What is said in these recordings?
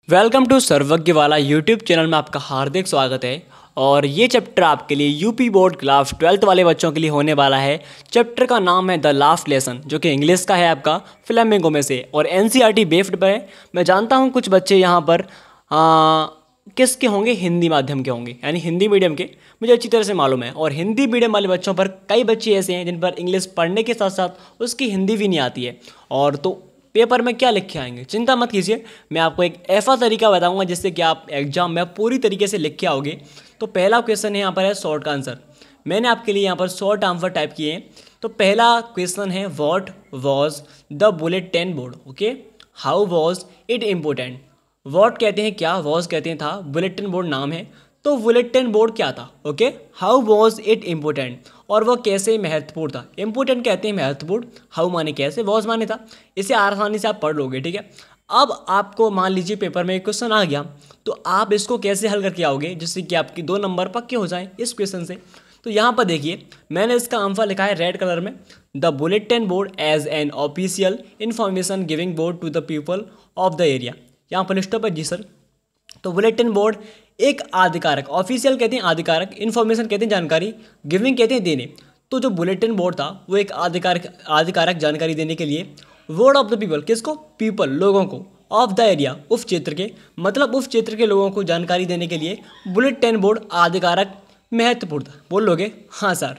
Welcome to सर्वज्ञवाला YouTube channel में आपका हार्दिक स्वागत है। और ये चैप्टर आपके लिए यूपी बोर्ड क्लास 12th वाले बच्चों के लिए होने वाला है। चैप्टर का नाम है द लास्ट लेसन, जो कि इंग्लिश का है आपका फ्लेमिंगो में से, और एनसीईआरटी बेस्ड पर है। मैं जानता हूँ कुछ बच्चे यहाँ पर किसके होंगे, हिंदी माध्यम के होंगे, यानी हिंदी मीडियम के, मुझे अच्छी तरह से मालूम है। और हिंदी मीडियम वाले बच्चों पर कई बच्चे ऐसे हैं जिन पर इंग्लिश पढ़ने के साथ साथ उसकी हिंदी भी नहीं आती है, और तो पेपर में क्या लिख के आएंगे। चिंता मत कीजिए, मैं आपको एक ऐसा तरीका बताऊंगा जिससे कि आप एग्जाम में पूरी तरीके से लिख के आओगे। तो पहला क्वेश्चन है यहाँ पर है शॉर्ट का आंसर। मैंने आपके लिए यहाँ पर शॉर्ट आंसर टाइप किए हैं। तो पहला क्वेश्चन है what was the bulletin board. Okay, how was it important. What कहते हैं क्या, वाज कहते हैं था, बुलेटिन बोर्ड नाम है, तो बुलेटिन बोर्ड क्या था। Okay, how was it important, और वह कैसे महत्वपूर्ण था। इंपोर्टेंट कहते हैं महत्वपूर्ण, हाउ माने कैसे, वॉज माने था। इसे आसानी से आप पढ़ लोगे, ठीक है। अब आपको मान लीजिए पेपर में एक क्वेश्चन आ गया, तो आप इसको कैसे हल करके आओगे जिससे कि आपकी 2 नंबर पक्के हो जाएं इस क्वेश्चन से। तो यहाँ पर देखिए, मैंने इसका आंसर लिखा है रेड कलर में, the bulletin board as an official information giving board to the people of the area. यहाँ पर स्टॉप है जी सर। तो बुलेटिन बोर्ड एक आधिकारक, ऑफिशियल कहते हैं आधिकारक, इन्फॉर्मेशन कहते हैं जानकारी, गिविंग कहते हैं देने। तो जो बुलेटिन बोर्ड था वो एक आधिकारक जानकारी देने के लिए, बोर्ड ऑफ द पीपल, किसको, पीपल लोगों को, ऑफ द एरिया उस क्षेत्र के, मतलब उस क्षेत्र के लोगों को जानकारी देने के लिए बुलेटिन बोर्ड आधिकारक महत्वपूर्ण था। बोल लोगे हाँ सर।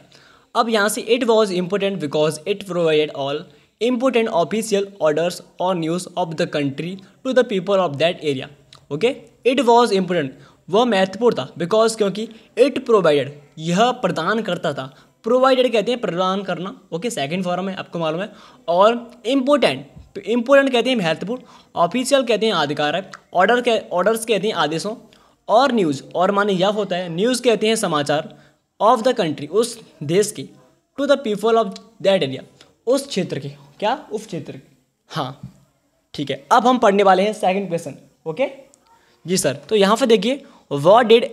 अब यहाँ से it was important because it provided all important official orders और news of the country to the people of that area. Okay, it was important, वह महत्वपूर्ण था, बिकॉज क्योंकि इट प्रोवाइडेड, यह प्रदान करता था, प्रोवाइडेड कहते हैं प्रदान करना, ओके, सेकंड फॉर्म है आपको मालूम है। और इम्पोर्टेंट, इम्पोर्टेंट कहते हैं महत्वपूर्ण, ऑफिशियल कहते हैं आधिकारक, ऑर्डर्स कहते हैं आदेशों, और न्यूज़, और माने यह होता है, न्यूज़ कहते हैं समाचार, ऑफ द कंट्री उस देश के, to the people of that area उस क्षेत्र के, क्या उस क्षेत्र के, हाँ ठीक है। अब हम पढ़ने वाले हैं सेकंड क्वेश्चन। ओके जी सर। तो यहाँ पर देखिए, what did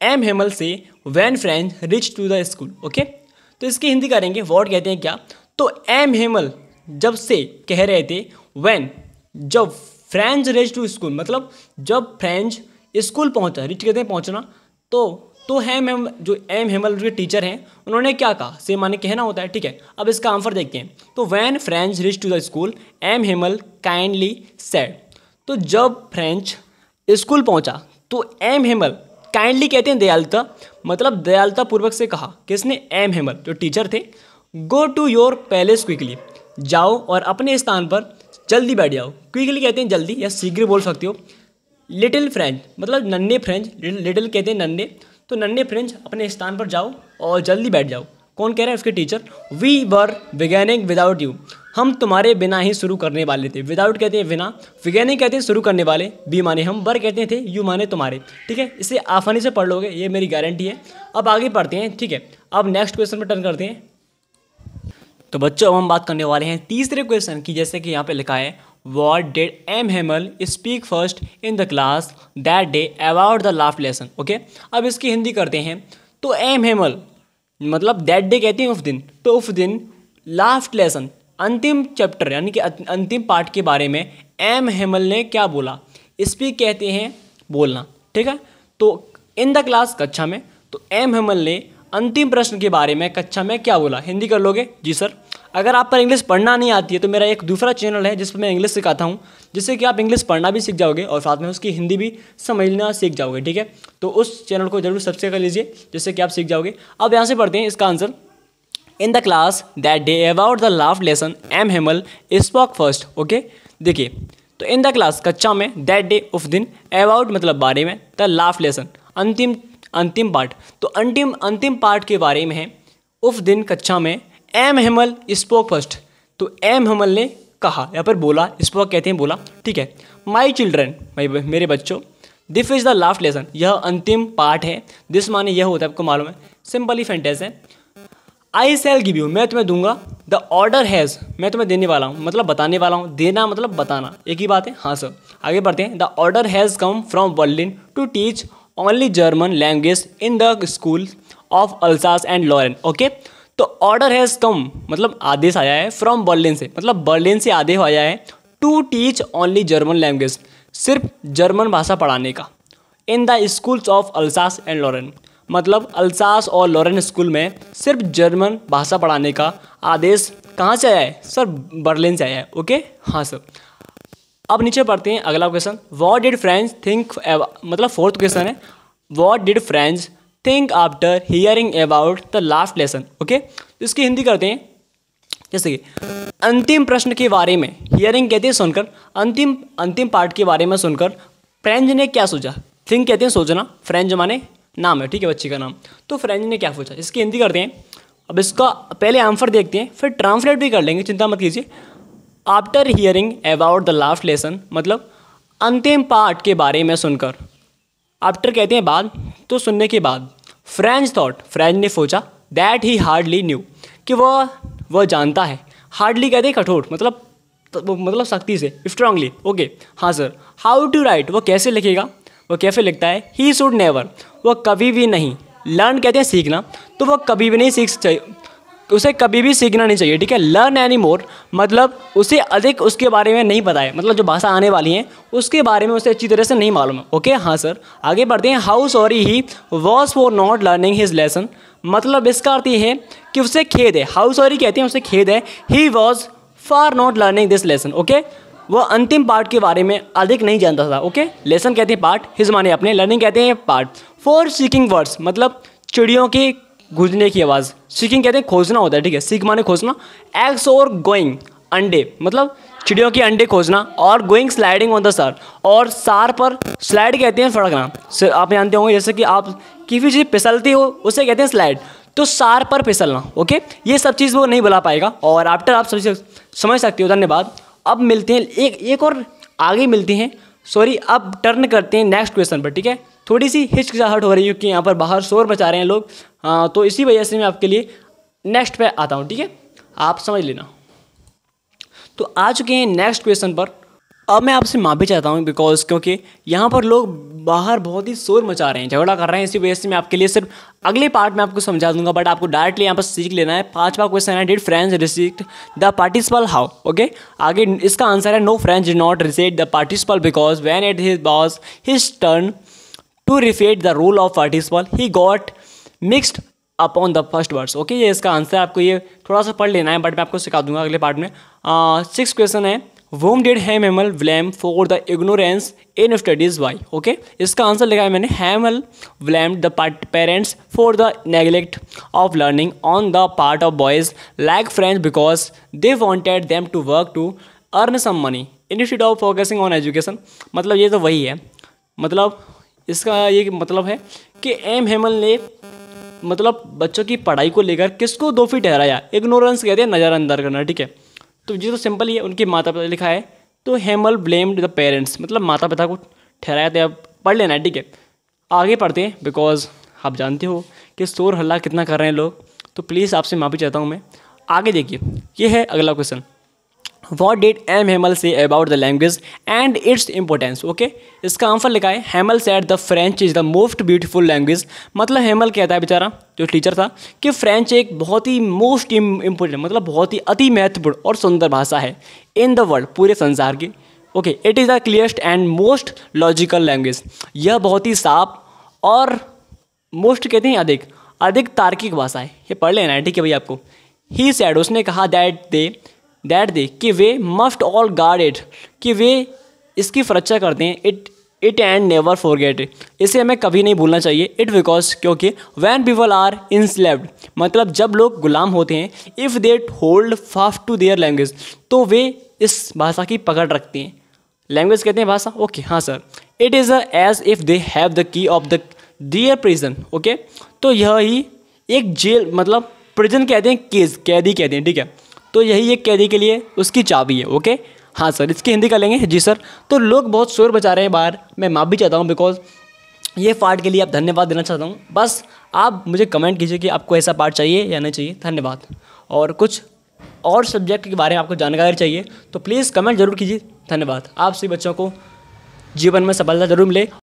M Hamel say when French reach to the school. Okay, तो इसकी हिंदी करेंगे, व्हाट कहते हैं क्या, तो एम हेमल जब से कह रहे थे, व्हेन जब फ्रेंच रिच टू स्कूल, मतलब जब फ्रेंच स्कूल पहुंचा, रिच कहते हैं पहुंचना, तो एम जो एम हेमल जो टीचर हैं उन्होंने क्या कहा, से माने कहना होता है, ठीक है। अब इसका आंसर देखते हैं। तो when French reach to the school M Hamel kindly said, तो जब फ्रेंच स्कूल पहुंचा तो एम हेमल, काइंडली कहते हैं दयालुता, मतलब दयालुता पूर्वक से कहा, किसने, एम हेमल जो टीचर थे, go to your place quickly, जाओ और अपने स्थान पर जल्दी बैठ जाओ। क्विकली कहते हैं जल्दी या शीघ्र बोल सकते हो। लिटिल फ्रेंच मतलब नन्हे फ्रेंच, लिटिल कहते हैं नन्हे, तो नन्हे फ्रेंच अपने स्थान पर जाओ और जल्दी बैठ जाओ। कौन कह रहा है, उसके teacher. We were beginning without you, हम तुम्हारे बिना ही शुरू करने वाले थे। विदाउट कहते हैं बिना, बिगैनिंग कहते हैं शुरू करने वाले, बी माने हम, वर कहते थे, यू माने तुम्हारे, ठीक है। इसे आसानी से पढ़ लोगे, ये मेरी गारंटी है। अब आगे पढ़ते हैं, ठीक है। अब नेक्स्ट क्वेश्चन पर टर्न करते हैं। तो बच्चों अब हम बात करने वाले हैं तीसरे क्वेश्चन की, जैसे कि यहाँ पे लिखा है, what did M Hamel speak first in the class that day about the last lesson. Okay, अब इसकी हिंदी करते हैं। तो एम हेमल मतलब दैट डे कहते हैं उस दिन, तो उस दिन लास्ट लेसन अंतिम चैप्टर यानी कि अंतिम पार्ट के बारे में एम हेमल ने क्या बोला। स्पीक कहते हैं बोलना, ठीक है। तो इन द क्लास कक्षा में, तो एम हेमल ने अंतिम प्रश्न के बारे में कक्षा में क्या बोला। हिंदी कर लोगे जी सर। अगर आप पर इंग्लिश पढ़ना नहीं आती है तो मेरा एक दूसरा चैनल है जिस पर मैं इंग्लिश सिखाता हूँ, जिससे कि आप इंग्लिश पढ़ना भी सीख जाओगे और साथ में उसकी हिंदी भी समझना सीख जाओगे, ठीक है। तो उस चैनल को जरूर सब्सक्राइब कर लीजिए जिससे कि आप सीख जाओगे। अब यहाँ से पढ़ते हैं इसका answer. In the class that day about the last lesson M Hamel spoke first. Okay, देखिए, तो इन द क्लास कक्षा में, दैट डे उस दिन, अबाउट मतलब बारे में, द लास्ट लेसन अंतिम पार्ट, तो अंतिम पार्ट के बारे में है उस दिन कक्षा में। एम हेमल स्पोक फर्स्ट, तो एम हेमल ने कहा, यहाँ पर बोला, स्पोक कहते हैं बोला, ठीक है। माई चिल्ड्रन, मेरे बच्चों, this is the last lesson, यह अंतिम पार्ट है। दिस माने यह होता है, आपको मालूम है, सिंपली सेंटेंस है। आई सेल गिव यू, मैं तुम्हें दूंगा। द ऑर्डर हैज़, मैं तुम्हें देने वाला हूँ, मतलब बताने वाला हूँ, देना मतलब बताना, एक ही बात है, हाँ सर। आगे बढ़ते हैं। The order has come from Berlin to teach only German language in the school of Alsace and Lorraine. Okay, तो ऑर्डर हैज़ कम मतलब आदेश आया है, फ्रॉम बर्लिन से, मतलब बर्लिन से आदेश आया है, to teach only German language, सिर्फ जर्मन भाषा पढ़ाने का। In the schools of Alsace and Lorraine, मतलब अल्सास और लॉरेन स्कूल में सिर्फ जर्मन भाषा पढ़ाने का आदेश कहाँ से आया है सर? बर्लिन से आया है। ओके, हाँ सर। अब नीचे पढ़ते हैं अगला question. What did French think, मतलब फोर्थ क्वेश्चन है, what did French think after hearing about the last lesson. Okay, इसकी हिंदी करते हैं। जैसे कि अंतिम प्रश्न के बारे में, हियरिंग कहते हैं सुनकर, अंतिम पार्ट के बारे में सुनकर फ्रेंच ने क्या सोचा? थिंक कहते हैं सोचना, फ्रेंच माने नाम है, ठीक है, बच्ची का नाम। तो फ्रेंच ने क्या सोचा, इसकी हिंदी करते हैं। अब इसका पहले आंसर देखते हैं, फिर ट्रांसलेट भी कर लेंगे, चिंता मत कीजिए। After hearing about the last lesson, मतलब अंतिम पार्ट के बारे में सुनकर। आफ्टर कहते हैं बाद, तो सुनने के बाद। फ्रेंच थॉट, फ्रेंच ने सोचा, दैट ही हार्डली न्यू, कि वह जानता है। हार्डली कहते हैं कठोर, मतलब सख्ती से, स्ट्रांगली। ओके, हाँ सर। हाउ टू राइट, वो कैसे लिखेगा, वो कैसे लिखता है। ही शुड नेवर, वो कभी भी नहीं। लर्न कहते हैं सीखना, तो वो कभी भी नहीं उसे कभी भी सीखना नहीं चाहिए, ठीक है। लर्न एनी मोर, मतलब उसे अधिक उसके बारे में नहीं पता है, मतलब जो भाषा आने वाली है उसके बारे में उसे अच्छी तरह से नहीं मालूम है। ओके, हाँ सर। आगे बढ़ते हैं। How sorry he was for not learning his lesson, मतलब इसका अर्थ ये है कि उसे खेद है। हाउ सॉरी कहते हैं उसे खेद है। He was for not learning this lesson. Okay, वह अंतिम पार्ट के बारे में अधिक नहीं जानता था। ओके, लेसन कहते हैं पार्ट, हिज माने अपने, लर्निंग कहते हैं पार्ट। फॉर सीकिंग वर्ड्स, मतलब चिड़ियों की गूंजने की आवाज़। सीकिंग कहते हैं खोजना होता है, ठीक है। सीक माने खोजना। एग्स और गोइंग, अंडे, मतलब चिड़ियों के अंडे खोजना। और गोइंग स्लाइडिंग ऑन द सार, और सार पर स्लाइड कहते हैं फड़कना। आप जानते होंगे जैसे कि आप किसी चीज़ फिसलती हो उसे कहते हैं स्लाइड, तो सार पर फिसलना। ओके, ये सब चीज़ वो नहीं बुला पाएगा। और आफ्टर आप समझ सकते हो। धन्यवाद। अब मिलते हैं एक और आगे मिलते हैं, सॉरी। अब टर्न करते हैं नेक्स्ट क्वेश्चन पर, ठीक है। थोड़ी सी हिचकिचाहट हो रही है क्योंकि यहाँ पर बाहर शोर मचा रहे हैं लोग, तो इसी वजह से मैं आपके लिए नेक्स्ट पे आता हूँ, ठीक है, आप समझ लेना। तो आ चुके हैं नेक्स्ट क्वेश्चन पर। अब मैं आपसे माफ़ी चाहता हूँ बिकॉज क्योंकि यहाँ पर लोग बाहर बहुत ही शोर मचा रहे हैं, झगड़ा कर रहे हैं, इसी वजह से मैं आपके लिए सिर्फ अगले पार्ट में आपको समझा दूंगा, बट आपको डायरेक्टली यहाँ पर सीख लेना है। 5वां क्वेश्चन है, did French receive the participle how. Okay, आगे इसका आंसर है no, French did not receive the participle because when it was his turn to recite the rule of participle he got mixed upon the first words. Okay, ये इसका answer, आपको ये थोड़ा सा पढ़ लेना है, बट मैं आपको सिखा दूंगा अगले पार्ट में। 6th क्वेश्चन है, whom did Hamel blame for the ignorance in studies why। Okay, इसका आंसर लिखा है मैंने, Hamel blamed the parents for the neglect of learning on the part of boys like French because they wanted them to work to earn some money instead of focusing on education। मतलब ये तो वही है, मतलब इसका ये मतलब है कि एम हेमल ने मतलब बच्चों की पढ़ाई को लेकर किसको दोषी ठहराया। इग्नोरेंस कहते हैं नज़रअंदाज करना, ठीक है। तो ये तो सिंपल ही है, उनके माता पिता लिखा है, तो हेमल ब्लेम्ड द पेरेंट्स, मतलब माता पिता को ठहराया था। अब पढ़ लेना है, ठीक है। आगे पढ़ते हैं बिकॉज आप जानते हो कि शोर हल्ला कितना कर रहे हैं लोग, तो प्लीज़ आपसे माफ़ी चाहता हूँ मैं। आगे देखिए, ये है अगला question. What did M. Hamel say about the language and its importance? Okay, इसका आंसर लिखा है, Hamel said the French is the most beautiful language। मतलब हेमल कहता है बेचारा जो टीचर था कि फ्रेंच एक बहुत ही मोस्ट इम्पोर्टेंट, मतलब बहुत ही अति महत्वपूर्ण और सुंदर भाषा है इन द वर्ल्ड, पूरे संसार की। Okay, it is the clearest and most logical language. यह बहुत ही साफ और मोस्ट कहते हैं अधिक तार्किक भाषा है। ये पढ़ लेना है, ठीक है भाई आपको। ही सैड, उसने कहा दैट दे कि वे मस्ट ऑल गार्ड इट, कि वे इसकी सुरक्षा करते हैं। It and never forget it, इसे हमें कभी नहीं भूलना चाहिए। इट बिकॉज, क्योंकि वैन पीपल आर इंस्लेव्ड, मतलब जब लोग गुलाम होते हैं, if they hold fast to their language, तो वे इस भाषा की पकड़ रखते हैं। लैंग्वेज कहते हैं भाषा। ओके, हाँ sir. It is as if they have the key of the their prison. Okay, तो यह ही एक जेल, मतलब प्रिजन कहते हैं, केस कैदी कहते हैं, ठीक है। तो यही एक कैदी के लिए उसकी चाबी है। ओके, हाँ सर। इसकी हिंदी कर लेंगे। जी सर। तो लोग बहुत शोर बचा रहे हैं बाहर, मैं माफ़ भी चाहता हूँ बिकॉज ये पार्ट के लिए आप धन्यवाद देना चाहता हूँ। बस आप मुझे कमेंट कीजिए कि आपको ऐसा पार्ट चाहिए या नहीं चाहिए। धन्यवाद। और कुछ और सब्जेक्ट के बारे में आपको जानकारी चाहिए तो प्लीज़ कमेंट जरूर कीजिए। धन्यवाद। आप सभी बच्चों को जीवन में सफलता जरूर मिले।